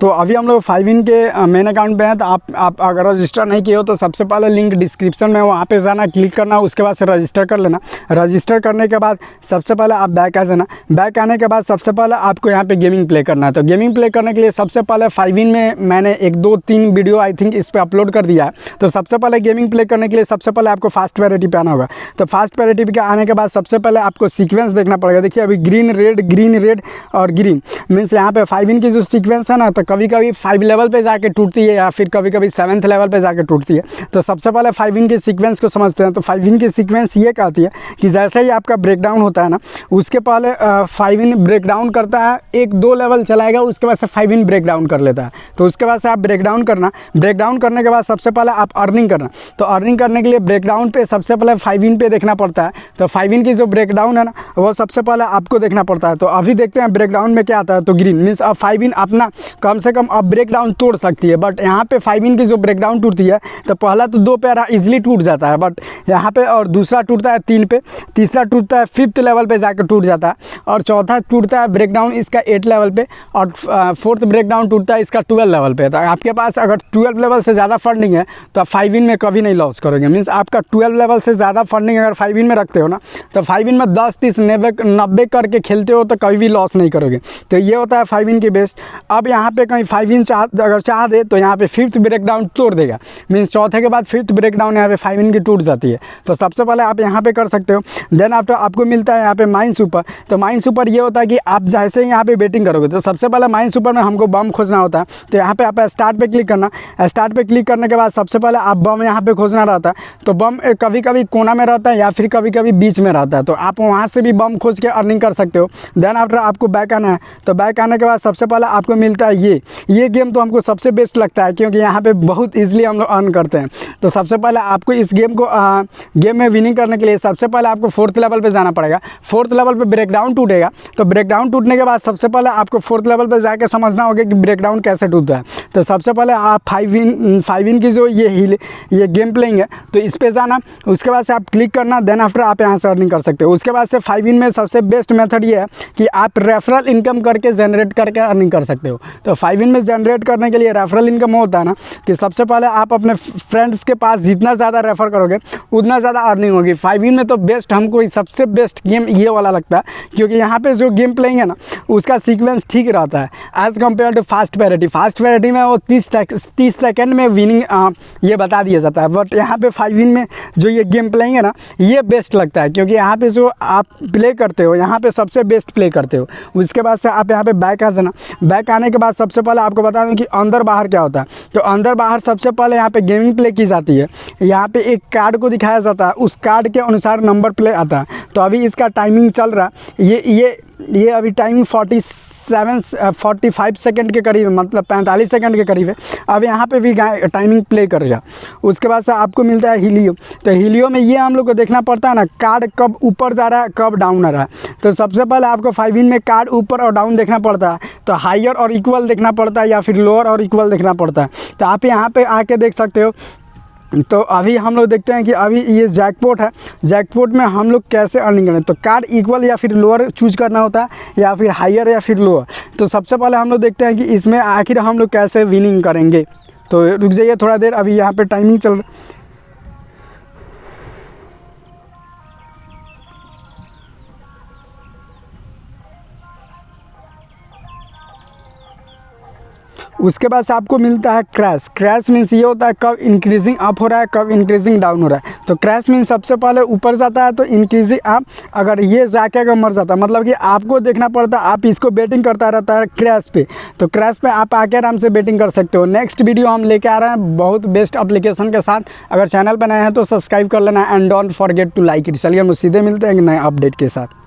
तो अभी हम लोग 5in के मेन अकाउंट पे हैं। तो आप अगर रजिस्टर नहीं किए हो तो सबसे पहले लिंक डिस्क्रिप्शन में, वहाँ पे जाना, क्लिक करना, उसके बाद से रजिस्टर कर लेना। रजिस्टर करने के बाद सबसे पहले आप बैक आ जाना। बैक आने के बाद सबसे पहले आपको यहाँ पे गेमिंग प्ले करना है। तो गेमिंग प्ले करने के लिए सबसे पहले 5in में मैंने 1 2 3 वीडियो आई थिंक इस पर अपलोड कर दिया है। तो सबसे पहले गेमिंग प्ले करने के लिए सबसे पहले आपको फास्ट प्रायोरिटी पे आना होगा। तो फास्ट प्रायोरिटी पे आने के बाद सबसे पहले आपको सीक्वेंस देखना पड़ेगा। देखिए अभी ग्रीन रेड और ग्रीन मीन्स यहाँ पे 5in की जो सीक्वेंस है ना, तो कभी कभी 5 लेवल पे जाके टूटती है या फिर कभी कभी 7th लेवल पे जाके टूटती है। तो सबसे पहले 5in की सीक्वेंस को समझते हैं। तो 5in की सीक्वेंस ये कहती है कि जैसे ही आपका ब्रेकडाउन होता है ना, उसके पहले 5in ब्रेकडाउन करता है, 1 2 लेवल चलाएगा, उसके बाद से 5in ब्रेकडाउन कर लेता है। तो उसके बाद से आप ब्रेकडाउन करने के बाद सबसे पहले आप अर्निंग करना। तो अर्निंग करने के लिए ब्रेकडाउन पे सबसे पहले 5in पे देखना पड़ता है। तो 5in की जो ब्रेकडाउन है ना, वो सबसे पहले आपको देखना पड़ता है। तो अभी देखते हैं ब्रेकडाउन में क्या आता है। तो ग्रीन मीन्स अब 5in अपना कम से कम अब ब्रेकडाउन तोड़ सकती है। बट यहाँ पे 5in की जो ब्रेकडाउन टूटती है, तो पहला तो 2 पैरा इजीली टूट जाता है, बट यहाँ पे और दूसरा टूटता है 3 पे, तीसरा टूटता है 5th लेवल पे जाकर टूट जाता है, और चौथा टूटता है ब्रेकडाउन इसका 8 लेवल पे, और 4th ब्रेकडाउन टूटता है इसका 12 लेवल पे। तो आपके पास अगर 12 लेवल से ज़्यादा फंडिंग है तो आप 5in में कभी नहीं लॉस करोगे। मीन्स आपका 12 लेवल से ज़्यादा फंडिंग अगर 5in में रखते हो ना, तो 5in में 10 30 90 करके खेलते हो तो कभी भी लॉस नहीं करोगे। तो ये होता है 5in की बेस्ट। अब यहाँ पे कहीं 5in अगर चाह दे तो यहाँ पे 5th ब्रेकडाउन तोड़ देगा। मीन्स चौथे के बाद 5th ब्रेकडाउन यहाँ पे 5in की टूट जाती है। तो सबसे पहले आप यहाँ पे कर सकते हो। देन आफ्टर आपको मिलता है यहाँ पे माइन सुपर। तो माइन सुपर ये होता है कि आप जैसे ही यहाँ पे बेटिंग करोगे, तो सबसे पहले माइन सुपर में हमको बम खोजना होता है। तो यहाँ पे आप स्टार्ट पे क्लिक करना। स्टार्ट पे क्लिक करने के बाद सबसे पहले आप बम यहाँ पे खोजना रहता है। तो बम कभी कभी कोना में रहता है या फिर कभी कभी बीच में रहता है। तो आप वहाँ से भी बम खोज के अर्निंग कर सकते हो। देन आफ्टर आपको बैक आना है। तो बैक आने के बाद सबसे पहले आपको मिलता है ये गेम तो हमको सबसे बेस्ट लगता है, क्योंकि यहाँ पे बहुत ईजिली हम लोग अर्न करते हैं। तो सबसे पहले आपको इस गेम में विनिंग करने के लिए सबसे पहले आपको 4th लेवल पे जाना पड़ेगा। 4th लेवल पे ब्रेकडाउन टूटेगा। तो ब्रेकडाउन टूटने के बाद सबसे पहले आपको 4th लेवल पे जाके समझना होगा कि ब्रेकडाउन कैसे टूटता है। तो सबसे पहले आप 5in की जो ये गेम प्लेइंग है, तो इस पे जाना, उसके बाद से आप क्लिक करना। देन आफ्टर आप यहाँ से अर्निंग कर सकते हो। उसके बाद से 5in में सबसे बेस्ट मेथड ये है कि आप रेफरल इनकम करके जनरेट करके अर्निंग कर सकते हो। तो 5in में जनरेट करने के लिए रेफरल इनकम होता है ना, कि सबसे पहले आप अपने फ्रेंड्स के पास जितना ज़्यादा रेफर करोगे उतना ज़्यादा अर्निंग होगी। 5in में तो बेस्ट हमको सबसे बेस्ट गेम ये वाला लगता है, क्योंकि यहाँ पे जो गेम प्लेइंग है ना, उसका सीक्वेंस ठीक रहता है as compared to fast priority. Fast priority में वो 30 सेकेंड में विनिंग ये बता दिया जाता है। बट यहाँ पे 5in में जो ये गेम प्लेइंग है ना, ये बेस्ट लगता है, क्योंकि यहाँ पे जो आप प्ले करते हो, यहाँ पे सबसे बेस्ट प्ले करते हो। उसके बाद से आप यहाँ पे बैक आ जाना। बैक आने के बाद सबसे पहले आपको बता दूँ कि अंदर बाहर क्या होता है। तो अंदर बाहर सबसे पहले यहाँ पे गेमिंग प्ले की जाती है। यहाँ पे एक कार्ड को दिखाया जाता है, उस कार्ड के अनुसार नंबर प्ले आता है। तो अभी इसका टाइमिंग चल रहा है, ये अभी टाइमिंग 45 सेकंड के करीब है, मतलब 45 सेकंड के करीब है। अब यहाँ पे भी टाइमिंग प्ले करेगा। उसके बाद से आपको मिलता है हीलियो। तो हीलियो में ये हम लोग को देखना पड़ता है ना, कार्ड कब ऊपर जा रहा है कब डाउन आ रहा है। तो सबसे पहले आपको 5in में कार्ड ऊपर और डाउन देखना पड़ता है। तो हाइयर और इक्वल देखना पड़ता है या फिर लोअर और इक्वल देखना पड़ता है। तो आप यहाँ पे आके देख सकते हो। तो अभी हम लोग देखते हैं कि अभी ये जैकपॉट है, जैकपॉट में हम लोग कैसे अर्निंग करें। तो कार्ड इक्वल या फिर लोअर चूज करना होता है, या फिर हाइयर या फिर लोअर। तो सबसे पहले हम लोग देखते हैं कि इसमें आखिर हम लोग कैसे विनिंग करेंगे। तो रुक जाइए थोड़ा देर, अभी यहाँ पे टाइमिंग चल रहा है। उसके बाद से आपको मिलता है क्रैश। क्रैश मीन्स ये होता है कब इंक्रीजिंग अप हो रहा है, कब इंक्रीजिंग डाउन हो रहा है। तो क्रैश मीन्स सबसे पहले ऊपर जाता है तो इंक्रीजिंग अप, अगर ये जाके अगर मर जाता है मतलब कि आपको देखना पड़ता है, आप इसको बेटिंग करता रहता है क्रैश पे। तो क्रैश पे आप आके आराम से बेटिंग कर सकते हो। नेक्स्ट वीडियो हम लेके आ रहे हैं बहुत बेस्ट एप्लीकेशन के साथ। अगर चैनल पर नए हैं तो सब्सक्राइब कर लेना and don't forget to like it. चलिए हम सीधे मिलते हैं एक नए अपडेट के साथ।